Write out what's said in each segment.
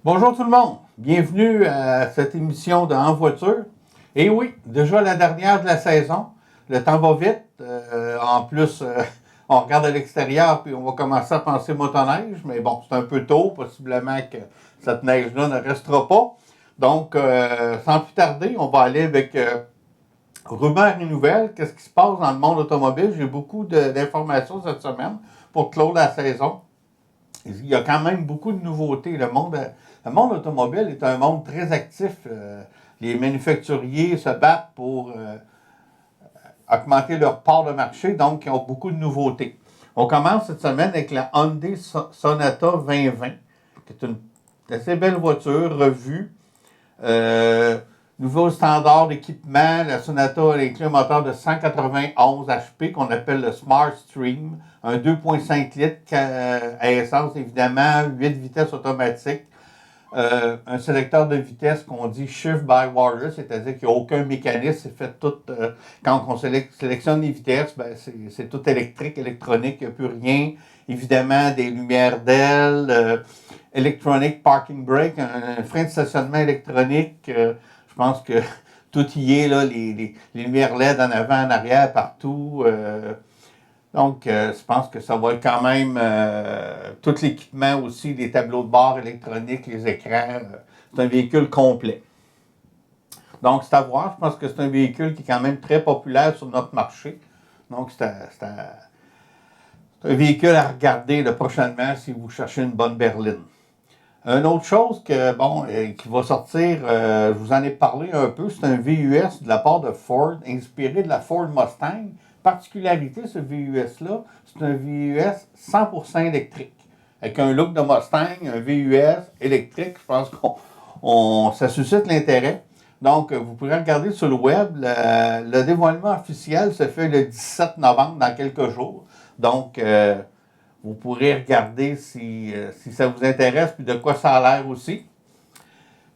Bonjour tout le monde, bienvenue à cette émission de En voiture. Et oui, déjà la dernière de la saison, le temps va vite. En plus, on regarde à l'extérieur puis on va commencer à penser motoneige, mais bon, c'est un peu tôt, possiblement que cette neige-là ne restera pas. Donc, sans plus tarder, on va aller avec rumeurs et nouvelles. Qu'est-ce qui se passe dans le monde automobile? J'ai beaucoup d'informations cette semaine pour clore la saison. Il y a quand même beaucoup de nouveautés. Le monde automobile est un monde très actif. Les manufacturiers se battent pour augmenter leur part de marché, donc ils ont beaucoup de nouveautés. On commence cette semaine avec la Hyundai Sonata 2020, qui est une assez belle voiture, revue. Nouveau standard d'équipement, la Sonata a inclus un moteur de 191 HP qu'on appelle le Smart Stream, un 2,5 litres à essence évidemment, 8 vitesses automatiques, un sélecteur de vitesse qu'on dit Shift by Wire, c'est-à-dire qu'il n'y a aucun mécanisme, c'est fait tout, quand on sélectionne les vitesses, ben c'est tout électrique, électronique, il n'y a plus rien, évidemment des lumières d'aile, Electronic Parking Brake, un frein de stationnement électronique, je pense que tout y est, là, les lumières LED en avant, en arrière, partout. Donc, je pense que ça va être quand même tout l'équipement aussi, les tableaux de bord électroniques, les écrans. C'est un véhicule complet. Donc, c'est à voir. Je pense que c'est un véhicule qui est quand même très populaire sur notre marché. Donc, c'est un véhicule à regarder prochainement si vous cherchez une bonne berline. Une autre chose qui va sortir, je vous en ai parlé un peu, c'est un VUS de la part de Ford, inspiré de la Ford Mustang. Particularité, ce VUS-là, c'est un VUS 100% électrique. Avec un look de Mustang, un VUS électrique, je pense que ça suscite l'intérêt. Donc, vous pourrez regarder sur le web, le dévoilement officiel se fait le 17 novembre, dans quelques jours. Donc, vous pourrez regarder si ça vous intéresse, puis de quoi ça a l'air aussi.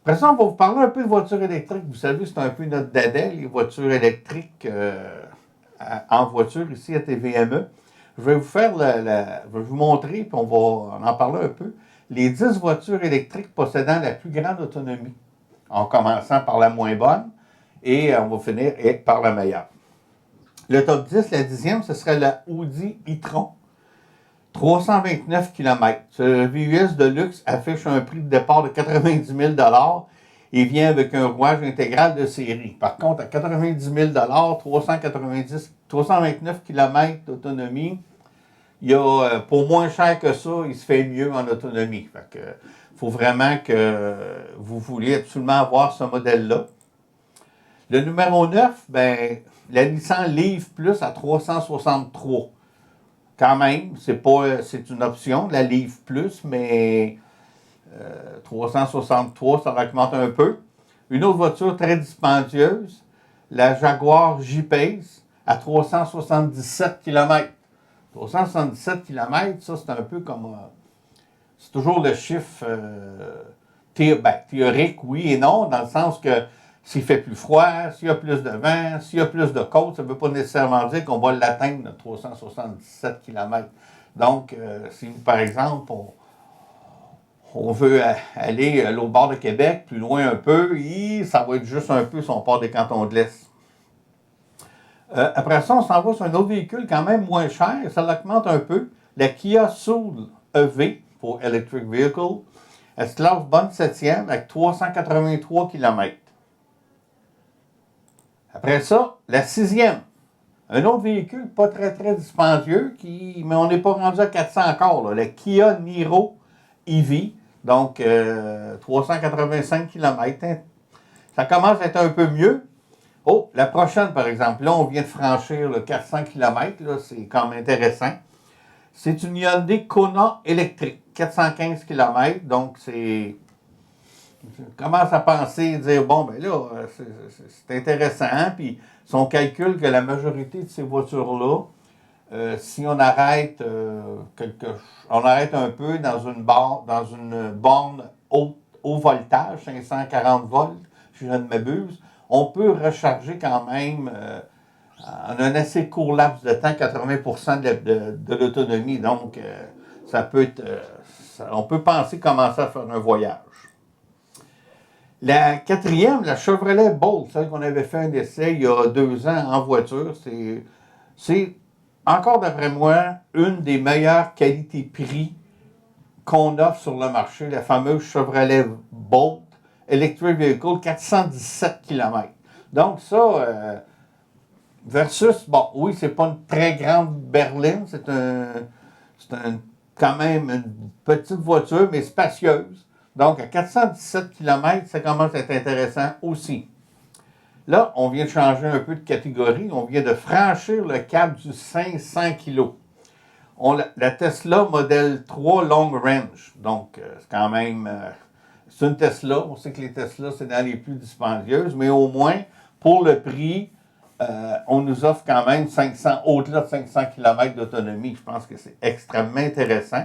Après ça, on va vous parler un peu de voitures électriques. Vous savez, c'est un peu notre dada, les voitures électriques en voiture ici à TVME. Je vais vous montrer, puis on va en parler un peu, les 10 voitures électriques possédant la plus grande autonomie, en commençant par la moins bonne, et on va finir par la meilleure. Le top 10, la 10e, ce serait la Audi e-tron. 329 km. Ce VUS de luxe affiche un prix de départ de 90 000 et vient avec un rouage intégral de série. Par contre, à 90 000 329 km d'autonomie, il y a, pour moins cher que ça, il se fait mieux en autonomie. Fait que, faut vraiment que vous vouliez absolument avoir ce modèle-là. Le numéro 9, la Nissan Leaf Plus à 363. Quand même, c'est une option, la Leaf Plus, mais 363, ça augmente un peu. Une autre voiture très dispendieuse, la Jaguar J-Pace à 377 km. 377 km, ça c'est un peu comme... c'est toujours le chiffre théorique, oui et non, dans le sens que s'il fait plus froid, s'il y a plus de vent, s'il y a plus de côtes, ça ne veut pas nécessairement dire qu'on va l'atteindre, notre 377 km. Donc, si par exemple, on veut aller à l'autre bord de Québec, plus loin un peu, ça va être juste un peu son port des Cantons de l'Est. Après ça, on s'en va sur un autre véhicule quand même moins cher, ça l'augmente un peu, la Kia Soul EV pour Electric Vehicle. Elle se classe bonne 7e avec 383 km. Après ça, la 6e. Un autre véhicule pas très, très dispendieux, mais on n'est pas rendu à 400 encore. La Kia Niro EV, donc 385 km. Ça commence à être un peu mieux. Oh, la prochaine, par exemple, là, on vient de franchir le 400 km, là, c'est quand même intéressant. C'est une Hyundai Kona électrique, 415 km, donc c'est... Je commence à penser, dire, bon, ben là, c'est intéressant, puis si on calcule que la majorité de ces voitures-là, si on arrête on arrête un peu dans une borne haut voltage, 540 volts, si je ne m'abuse, on peut recharger quand même en un assez court laps de temps 80% de l'autonomie. Donc, ça peut être, on peut penser commencer à faire un voyage. La quatrième, la Chevrolet Bolt, celle qu'on avait fait un essai il y a 2 ans en voiture, c'est encore d'après moi une des meilleures qualités-prix qu'on offre sur le marché, la fameuse Chevrolet Bolt Electric Vehicle, 417 km. Donc ça, versus, bon, oui, c'est pas une très grande berline, quand même une petite voiture, mais spacieuse. Donc, à 417 km, ça commence à être intéressant aussi. Là, on vient de changer un peu de catégorie. On vient de franchir le cap du 500 kg. La Tesla Model 3 Long Range. Donc, c'est quand même... c'est une Tesla. On sait que les Tesla, c'est dans les plus dispendieuses, mais au moins, pour le prix, on nous offre quand même au-delà de 500 km d'autonomie. Je pense que c'est extrêmement intéressant.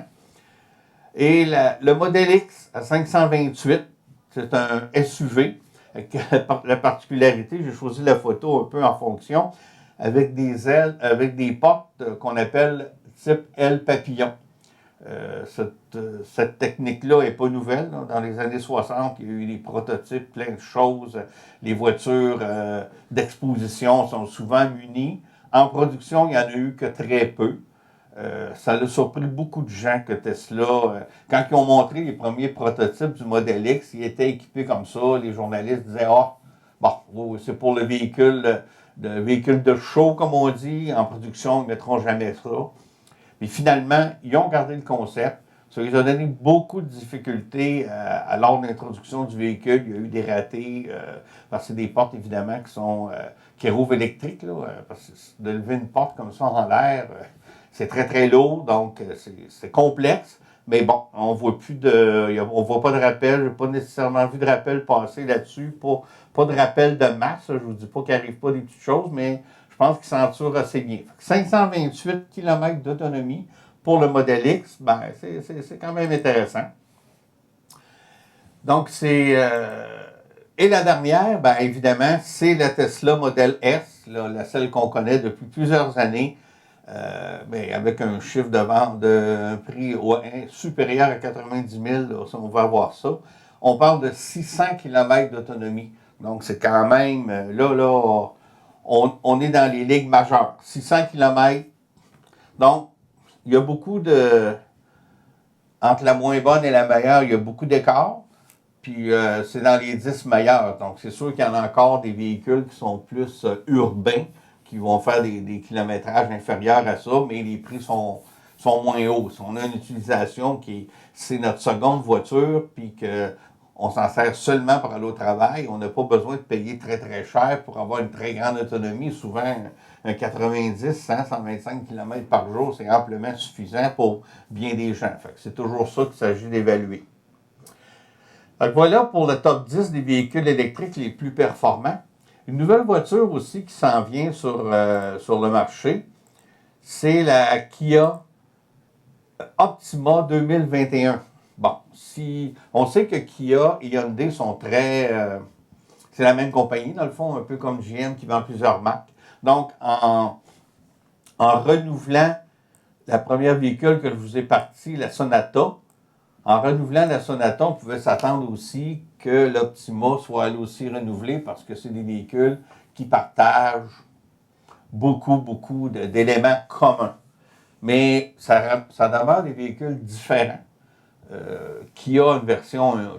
Et le modèle X à 528, c'est un SUV. Avec la particularité, j'ai choisi la photo un peu en fonction, avec des ailes, avec des portes qu'on appelle type aile papillon. Cette technique-là n'est pas nouvelle. Là. Dans les années 60, il y a eu des prototypes, plein de choses. Les voitures d'exposition sont souvent munies. En production, il n'y en a eu que très peu. Ça a surpris beaucoup de gens que Tesla, quand ils ont montré les premiers prototypes du modèle X, ils étaient équipés comme ça. Les journalistes disaient, bon, c'est pour le véhicule de show, comme on dit. En production, ils ne mettront jamais ça. Mais finalement, ils ont gardé le concept. Ça les a donné beaucoup de difficultés lors de l'introduction du véhicule. Il y a eu des ratés, parce que c'est des portes, évidemment, qui rouvrent électriques. Là, parce que de lever une porte comme ça en l'air, c'est très, très lourd, donc c'est complexe. Mais bon, on voit pas de rappel. J'ai pas nécessairement vu de rappel passer là-dessus. Pas de rappel de masse. Je vous dis pas qu'il n'arrive pas des petites choses, mais je pense qu'il s'entoure assez bien. 528 km d'autonomie pour le modèle X, ben, c'est quand même intéressant. Donc, et la dernière, ben, évidemment, c'est la Tesla Model S, là, celle qu'on connaît depuis plusieurs années, mais avec un chiffre de vente, un prix supérieur à 90 000, là, on va avoir ça. On parle de 600 km d'autonomie. Donc, c'est quand même, là, on est dans les ligues majeures. 600 km. Donc, il y a beaucoup entre la moins bonne et la meilleure, il y a beaucoup d'écart. Puis, c'est dans les 10 meilleurs. Donc, c'est sûr qu'il y en a encore des véhicules qui sont plus urbains, qui vont faire des kilométrages inférieurs à ça, mais les prix sont moins hauts. Si on a une utilisation c'est notre seconde voiture, puis qu'on s'en sert seulement pour aller au travail, on n'a pas besoin de payer très, très cher pour avoir une très grande autonomie. Souvent, un 90, 100, 125 km par jour, c'est amplement suffisant pour bien des gens. Fait que c'est toujours ça qu'il s'agit d'évaluer. Donc voilà pour le top 10 des véhicules électriques les plus performants. Une nouvelle voiture aussi qui s'en vient sur le marché, c'est la Kia Optima 2021. Bon, on sait que Kia et Hyundai sont c'est la même compagnie, dans le fond, un peu comme GM qui vend plusieurs marques. Donc, en renouvelant la première véhicule que je vous ai parti, la Sonata, en renouvelant la Sonata, on pouvait s'attendre aussi que l'Optima soit elle aussi renouvelée parce que c'est des véhicules qui partagent beaucoup d'éléments communs. Mais ça demeure des véhicules différents. Qui a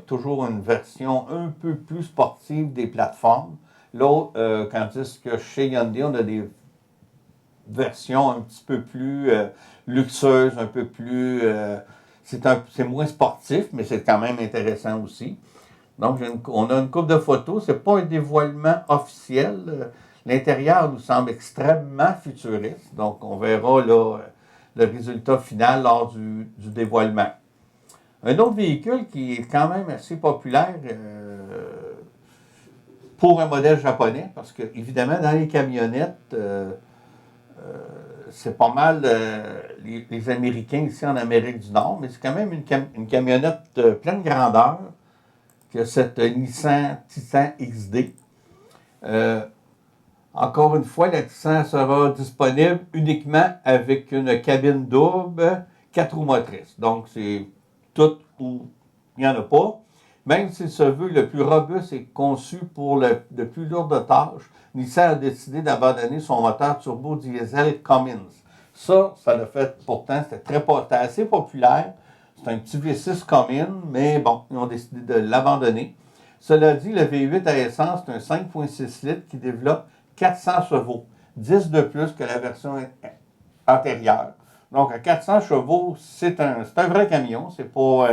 toujours une version un peu plus sportive des plateformes. L'autre, tandis que chez Hyundai, on a des versions un petit peu plus luxueuses, un peu plus... c'est moins sportif, mais c'est quand même intéressant aussi. Donc, on a une couple de photos. Ce n'est pas un dévoilement officiel. L'intérieur nous semble extrêmement futuriste. Donc, on verra là, le résultat final lors du dévoilement. Un autre véhicule qui est quand même assez populaire pour un modèle japonais, parce que, évidemment, dans les camionnettes, c'est pas mal les Américains ici en Amérique du Nord, mais c'est quand même une camionnette pleine grandeur que cette Nissan Titan XD. Encore une fois, la Titan sera disponible uniquement avec une cabine double, 4 roues motrices. Donc, c'est tout ou il n'y en a pas. Même s'il se veut le plus robuste et conçu pour de plus lourdes tâches, Nissan a décidé d'abandonner son moteur turbo diesel Cummins. Ça l'a fait, pourtant, c'était assez populaire. C'est un petit V6 Cummins, mais bon, ils ont décidé de l'abandonner. Cela dit, le V8 à essence, c'est un 5,6 litres qui développe 400 chevaux, 10 de plus que la version antérieure. Donc, à 400 chevaux, c'est un vrai camion. C'est pas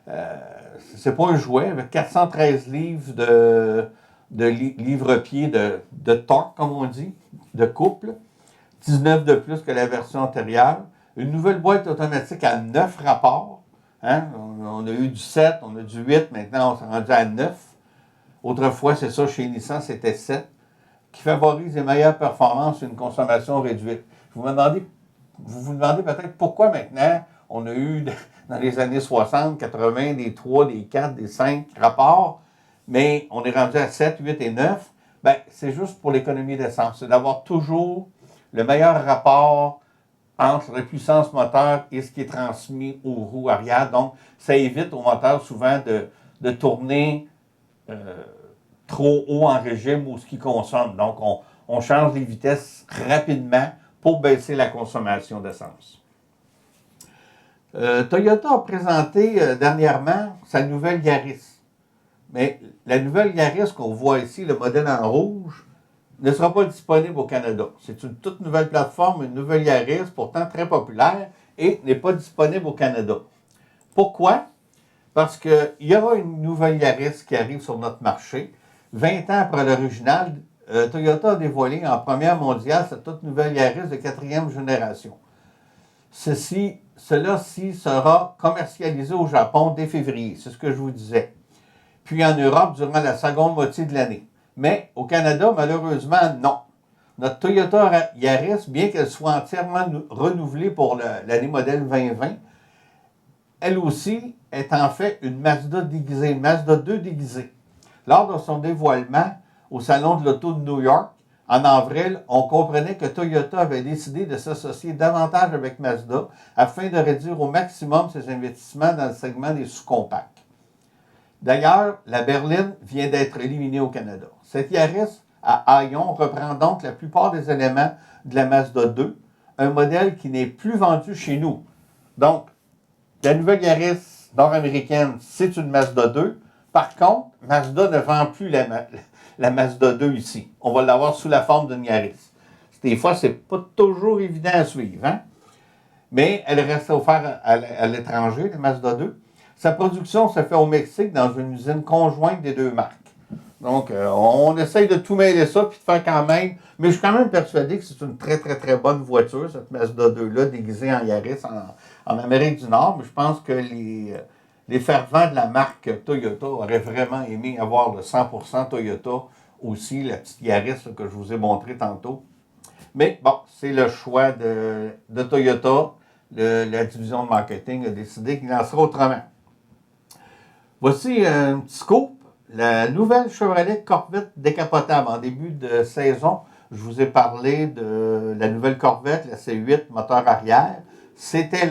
un jouet, avec 413 livres de livre-pied de torque, comme on dit, de couple. 19 de plus que la version antérieure. Une nouvelle boîte automatique à 9 rapports. Hein? On a eu du 7, on a du 8, maintenant on s'est rendu à 9. Autrefois, c'est ça, chez Nissan, c'était 7, qui favorise les meilleures performances et une consommation réduite. Vous vous demandez peut-être pourquoi maintenant on a eu, dans les années 60, 80, des 3, des 4, des 5 rapports, mais on est rendu à 7, 8 et 9. Bien, c'est juste pour l'économie d'essence. C'est d'avoir toujours le meilleur rapport entre la puissance moteur et ce qui est transmis aux roues arrière. Donc, ça évite au moteur souvent de tourner trop haut en régime ou ce qu'il consomme. Donc, on change les vitesses rapidement pour baisser la consommation d'essence. Toyota a présenté dernièrement sa nouvelle Yaris. Mais la nouvelle Yaris qu'on voit ici, le modèle en rouge, ne sera pas disponible au Canada. C'est une toute nouvelle plateforme, une nouvelle Yaris, pourtant très populaire, et n'est pas disponible au Canada. Pourquoi? Parce qu'il y aura une nouvelle Yaris qui arrive sur notre marché. 20 ans après l'original, Toyota a dévoilé en première mondiale cette toute nouvelle Yaris de 4e génération. Cela-ci sera commercialisé au Japon dès février, c'est ce que je vous disais. Puis en Europe durant la seconde moitié de l'année. Mais au Canada, malheureusement, non. Notre Toyota Yaris, bien qu'elle soit entièrement renouvelée pour l'année modèle 2020, elle aussi est en fait une Mazda déguisée, une Mazda 2 déguisée. Lors de son dévoilement au Salon de l'Auto de New York, en avril, on comprenait que Toyota avait décidé de s'associer davantage avec Mazda afin de réduire au maximum ses investissements dans le segment des sous-compacts. D'ailleurs, la berline vient d'être éliminée au Canada. Cette Yaris à haillons reprend donc la plupart des éléments de la Mazda 2, un modèle qui n'est plus vendu chez nous. Donc, la nouvelle Yaris nord-américaine, c'est une Mazda 2. Par contre, Mazda ne vend plus la Mazda 2 ici. On va l'avoir sous la forme d'une Yaris. Des fois, c'est pas toujours évident à suivre, hein? Mais elle reste offerte à l'étranger, la Mazda 2. Sa production se fait au Mexique dans une usine conjointe des deux marques. Donc, on essaye de tout mêler ça puis de faire quand même. Mais je suis quand même persuadé que c'est une très, très, très bonne voiture, cette Mazda 2-là, déguisée en Yaris en Amérique du Nord. Mais je pense que les fervents de la marque Toyota auraient vraiment aimé avoir le 100% Toyota aussi, la petite Yaris que je vous ai montré tantôt. Mais bon, c'est le choix de Toyota. La division de marketing a décidé qu'il en sera autrement. Voici un petit scoop. La nouvelle Chevrolet Corvette décapotable. En début de saison, je vous ai parlé de la nouvelle Corvette, la C8, moteur arrière. C'était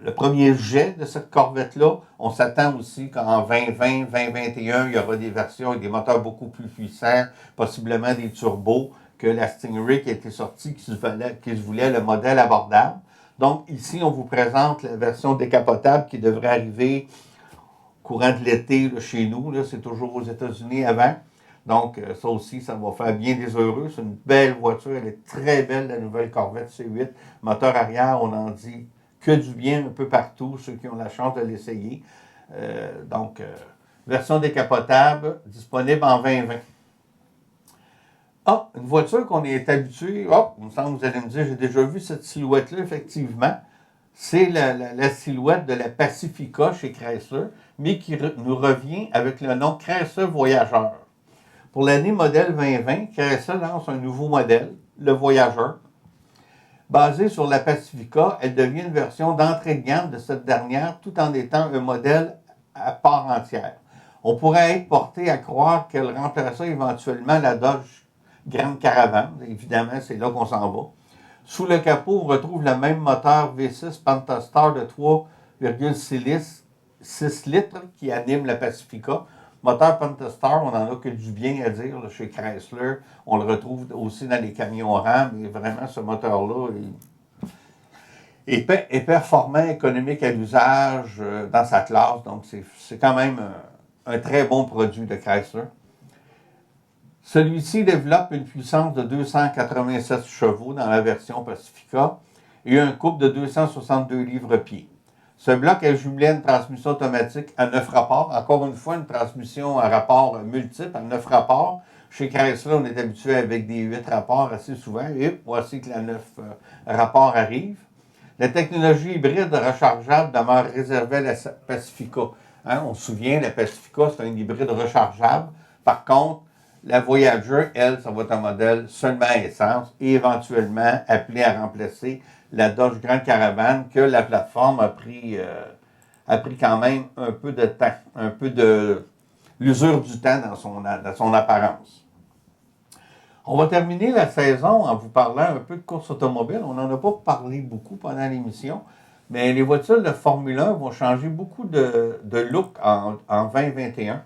le premier jet de cette Corvette-là. On s'attend aussi qu'en 2020, 2021, il y aura des versions avec des moteurs beaucoup plus puissants, possiblement des turbos, que la Stingray qui a été sortie, qui se voulait le modèle abordable. Donc ici, on vous présente la version décapotable qui devrait arriver courant de l'été là, chez nous. Là, c'est toujours aux États-Unis avant. Donc ça aussi, ça va faire bien des heureux. C'est une belle voiture. Elle est très belle, la nouvelle Corvette C8. Moteur arrière, on en dit que du bien un peu partout, ceux qui ont la chance de l'essayer. Version décapotable, disponible en 2020. Ah, une voiture qu'on est habitué. Oh, il me semble que vous allez me dire, j'ai déjà vu cette silhouette-là, effectivement. C'est la silhouette de la Pacifica chez Chrysler, mais qui nous revient avec le nom Chrysler Voyageur. Pour l'année modèle 2020, Chrysler lance un nouveau modèle, le Voyageur. Basé sur la Pacifica, elle devient une version d'entrée de gamme de cette dernière, tout en étant un modèle à part entière. On pourrait être porté à croire qu'elle remplaçera éventuellement la Dodge Grand Caravan. Évidemment, c'est là qu'on s'en va. Sous le capot, on retrouve le même moteur V6 Pentastar de 6 litres qui anime la Pacifica. Moteur Pentastar, on n'en a que du bien à dire là, chez Chrysler. On le retrouve aussi dans les camions Ram, mais vraiment, ce moteur-là est performant, économique à l'usage dans sa classe. Donc, c'est quand même un très bon produit de Chrysler. Celui-ci développe une puissance de 287 chevaux dans la version Pacifica et un couple de 262 livres-pieds. Ce bloc est jumelé à une transmission automatique à 9 rapports. Encore une fois, une transmission à rapport multiple à 9 rapports. Chez Chrysler, on est habitué avec des 8 rapports assez souvent. Et voici que la 9 rapports arrive. La technologie hybride rechargeable demeure réservée à la Pacifica. Hein, on se souvient, la Pacifica, c'est un hybride rechargeable. Par contre, la Voyager, elle, ça va être un modèle seulement à essence et éventuellement appelé à remplacer la Dodge Grand Caravan que la plateforme a pris quand même un peu de temps, un peu de l'usure du temps dans son apparence. On va terminer la saison en vous parlant un peu de course automobile. On n'en a pas parlé beaucoup pendant l'émission, mais les voitures de Formule 1 vont changer beaucoup de look en 2021.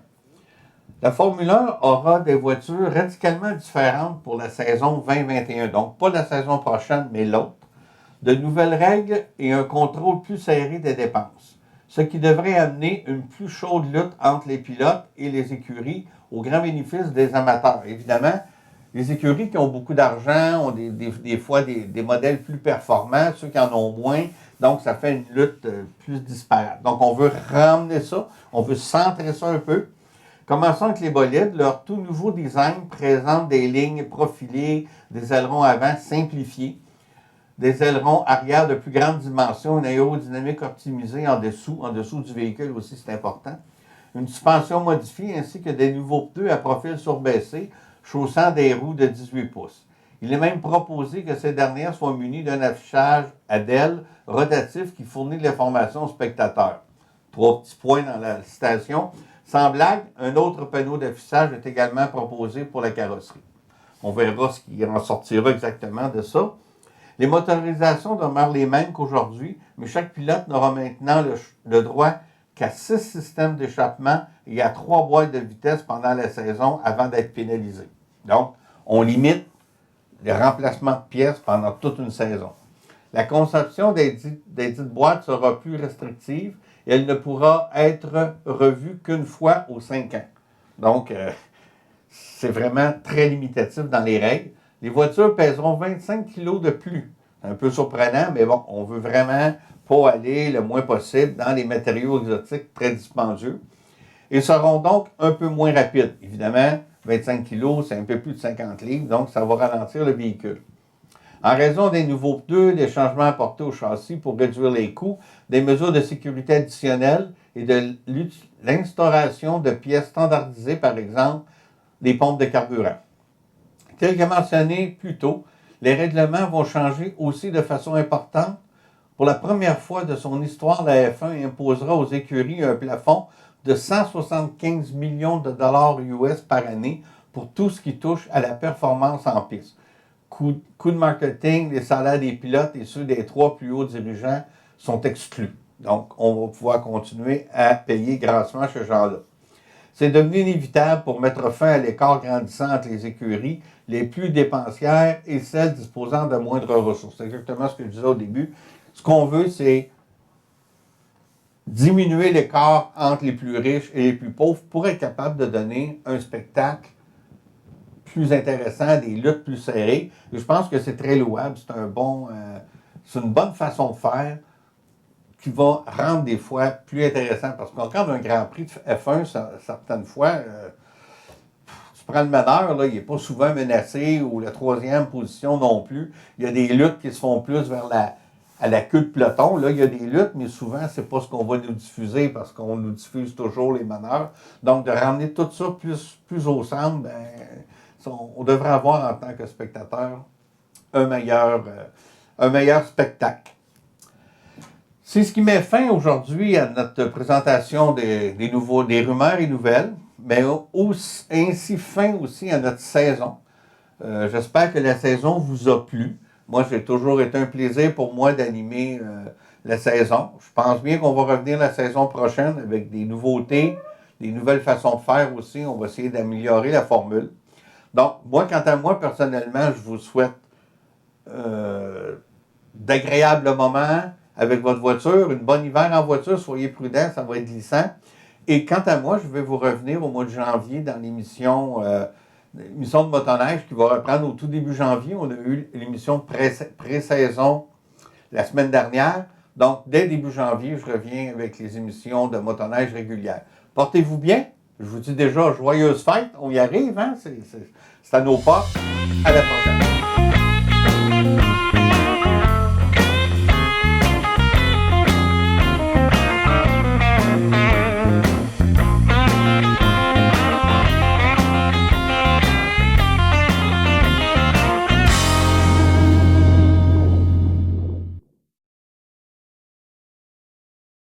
La Formule 1 aura des voitures radicalement différentes pour la saison 2021. Donc, pas la saison prochaine, mais l'autre. De nouvelles règles et un contrôle plus serré des dépenses. Ce qui devrait amener une plus chaude lutte entre les pilotes et les écuries au grand bénéfice des amateurs. Évidemment, les écuries qui ont beaucoup d'argent ont des fois des modèles plus performants, ceux qui en ont moins. Donc, ça fait une lutte plus disparate. Donc, on veut ramener ça, on veut centrer ça un peu. Commençons avec les bolides. Leur tout nouveau design présente des lignes profilées, des ailerons avant simplifiés, des ailerons arrière de plus grande dimension, une aérodynamique optimisée en dessous du véhicule aussi, c'est important, une suspension modifiée ainsi que des nouveaux pneus à profil surbaissé, chaussant des roues de 18 pouces. Il est même proposé que ces dernières soient munies d'un affichage à DEL rotatif qui fournit de l'information aux spectateurs. 3 petits points dans la citation. Sans blague, un autre panneau d'affichage est également proposé pour la carrosserie. On verra ce qui en sortira exactement de ça. Les motorisations demeurent les mêmes qu'aujourd'hui, mais chaque pilote n'aura maintenant le droit qu'à 6 systèmes d'échappement et à 3 boîtes de vitesse pendant la saison avant d'être pénalisé. Donc, on limite le remplacement de pièces pendant toute une saison. La conception des dites boîtes sera plus restrictive et elle ne pourra être revue qu'une fois aux 5 ans. Donc, c'est vraiment très limitatif dans les règles. Les voitures pèseront 25 kg de plus. C'est un peu surprenant, mais bon, on veut vraiment pas aller le moins possible dans les matériaux exotiques très dispendieux. Et seront donc un peu moins rapides. Évidemment, 25 kg, c'est un peu plus de 50 livres, donc ça va ralentir le véhicule. En raison des nouveaux pneus, des changements apportés au châssis pour réduire les coûts, des mesures de sécurité additionnelles et de l'instauration de pièces standardisées, par exemple, des pompes de carburant. Tel que mentionné plus tôt, les règlements vont changer aussi de façon importante. Pour la première fois de son histoire, la F1 imposera aux écuries un plafond de 175 millions de dollars US par année pour tout ce qui touche à la performance en piste. Coût de marketing, les salaires des pilotes et ceux des 3 plus hauts dirigeants sont exclus. Donc, on va pouvoir continuer à payer grassement ces gens-là. C'est devenu inévitable pour mettre fin à l'écart grandissant entre les écuries les plus dépensières et celles disposant de moindres ressources. C'est exactement ce que je disais au début. Ce qu'on veut, c'est diminuer l'écart entre les plus riches et les plus pauvres pour être capable de donner un spectacle plus intéressant, des luttes plus serrées. Et je pense que c'est très louable. C'est une bonne façon de faire qui va rendre des fois plus intéressant. Parce qu'on regarde un Grand Prix de F1, certaines fois, tu prends le meneur, là, il n'est pas souvent menacé, ou la 3e position non plus. Il y a des luttes qui se font plus à la queue de peloton. Là, il y a des luttes, mais souvent, c'est pas ce qu'on va nous diffuser parce qu'on nous diffuse toujours les meneurs. Donc, de ramener tout ça plus au centre, ben, on devrait avoir en tant que spectateur un meilleur spectacle. C'est ce qui met fin aujourd'hui à notre présentation des rumeurs et nouvelles, mais ainsi fin aussi à notre saison. J'espère que la saison vous a plu. Moi, c'est toujours été un plaisir pour moi d'animer la saison. Je pense bien qu'on va revenir la saison prochaine avec des nouveautés, des nouvelles façons de faire aussi. On va essayer d'améliorer la formule. Donc, moi, quant à moi, personnellement, je vous souhaite d'agréables moments avec votre voiture, une bonne hiver en voiture, soyez prudents, ça va être glissant. Et quant à moi, je vais vous revenir au mois de janvier dans l'émission de motoneige qui va reprendre au tout début janvier. On a eu l'émission pré-saison la semaine dernière. Donc, dès début janvier, je reviens avec les émissions de motoneige régulières. Portez-vous bien. Je vous dis déjà, joyeuses fêtes. On y arrive, hein? C'est à nos pas. À la prochaine.